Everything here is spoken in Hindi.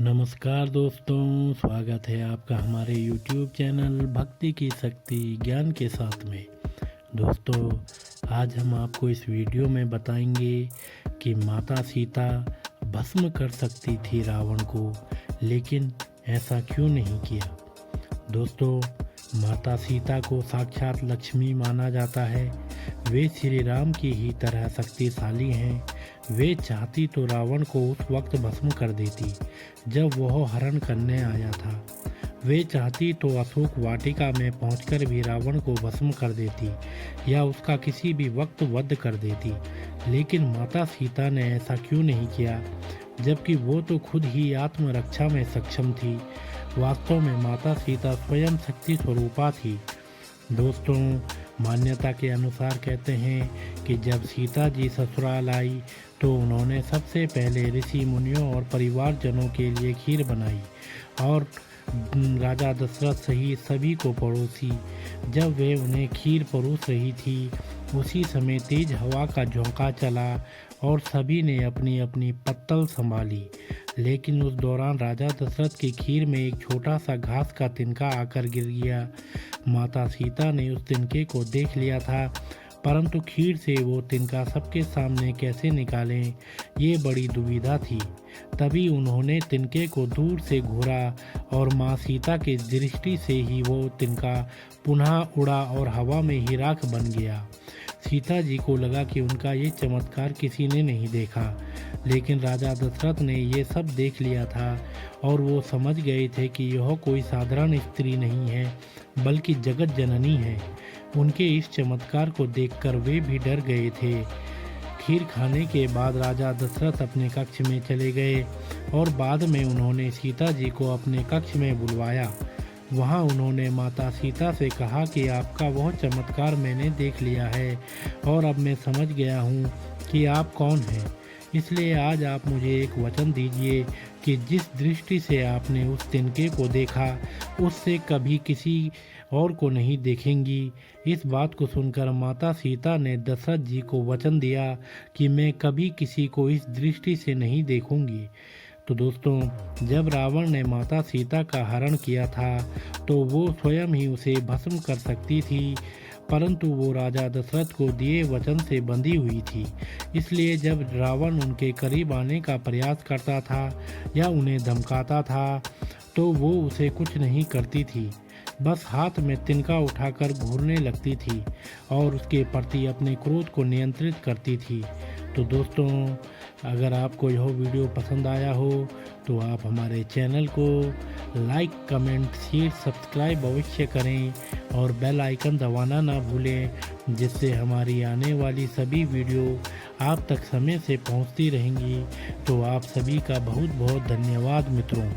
नमस्कार दोस्तों, स्वागत है आपका हमारे YouTube चैनल भक्ति की शक्ति ज्ञान के साथ में। दोस्तों, आज हम आपको इस वीडियो में बताएंगे कि माता सीता भस्म कर सकती थी रावण को, लेकिन ऐसा क्यों नहीं किया। दोस्तों, माता सीता को साक्षात लक्ष्मी माना जाता है। वे श्री राम की ही तरह शक्तिशाली हैं। वे चाहती तो रावण को उस वक्त भस्म कर देती जब वह हरण करने आया था। वे चाहती तो अशोक वाटिका में पहुंचकर भी रावण को भस्म कर देती या उसका किसी भी वक्त वध कर देती, लेकिन माता सीता ने ऐसा क्यों नहीं किया, जबकि वो तो खुद ही आत्मरक्षा में सक्षम थी। वास्तव में माता सीता स्वयं शक्ति स्वरूपा थी। दोस्तों, मान्यता के अनुसार कहते हैं कि जब सीता जी ससुराल आई तो उन्होंने सबसे पहले ऋषि मुनियों और परिवारजनों के लिए खीर बनाई और राजा दशरथ सहित सभी को परोसी। जब वे उन्हें खीर परोस रही थी, उसी समय तेज हवा का झोंका चला और सभी ने अपनी अपनी पत्तल संभाली, लेकिन उस दौरान राजा दशरथ की खीर में एक छोटा सा घास का तिनका आकर गिर गया। माता सीता ने उस तिनके को देख लिया था, परंतु खीर से वो तिनका सबके सामने कैसे निकालें, ये बड़ी दुविधा थी। तभी उन्होंने तिनके को दूर से घूरा और माँ सीता की दृष्टि से ही वो तिनका पुनः उड़ा और हवा में ही राख बन गया। सीता जी को लगा कि उनका ये चमत्कार किसी ने नहीं देखा, लेकिन राजा दशरथ ने ये सब देख लिया था और वो समझ गए थे कि यह कोई साधारण स्त्री नहीं है, बल्कि जगत जननी है। उनके इस चमत्कार को देखकर वे भी डर गए थे। खीर खाने के बाद राजा दशरथ अपने कक्ष में चले गए और बाद में उन्होंने सीता जी को अपने कक्ष में बुलवाया। वहाँ उन्होंने माता सीता से कहा कि आपका वह चमत्कार मैंने देख लिया है और अब मैं समझ गया हूँ कि आप कौन हैं। इसलिए आज आप मुझे एक वचन दीजिए कि जिस दृष्टि से आपने उस तिनके को देखा, उससे कभी किसी और को नहीं देखेंगी। इस बात को सुनकर माता सीता ने दशरथ जी को वचन दिया कि मैं कभी किसी को इस दृष्टि से नहीं देखूंगी। तो दोस्तों, जब रावण ने माता सीता का हरण किया था तो वो स्वयं ही उसे भस्म कर सकती थी, परंतु वो राजा दशरथ को दिए वचन से बंधी हुई थी। इसलिए जब रावण उनके करीब आने का प्रयास करता था या उन्हें धमकाता था तो वो उसे कुछ नहीं करती थी, बस हाथ में तिनका उठाकर घूरने लगती थी और उसके प्रति अपने क्रोध को नियंत्रित करती थी। तो दोस्तों, अगर आपको यह वीडियो पसंद आया हो तो आप हमारे चैनल को लाइक, कमेंट, शेयर, सब्सक्राइब अवश्य करें और बेल आइकन दबाना ना भूलें, जिससे हमारी आने वाली सभी वीडियो आप तक समय से पहुंचती रहेंगी। तो आप सभी का बहुत बहुत धन्यवाद मित्रों।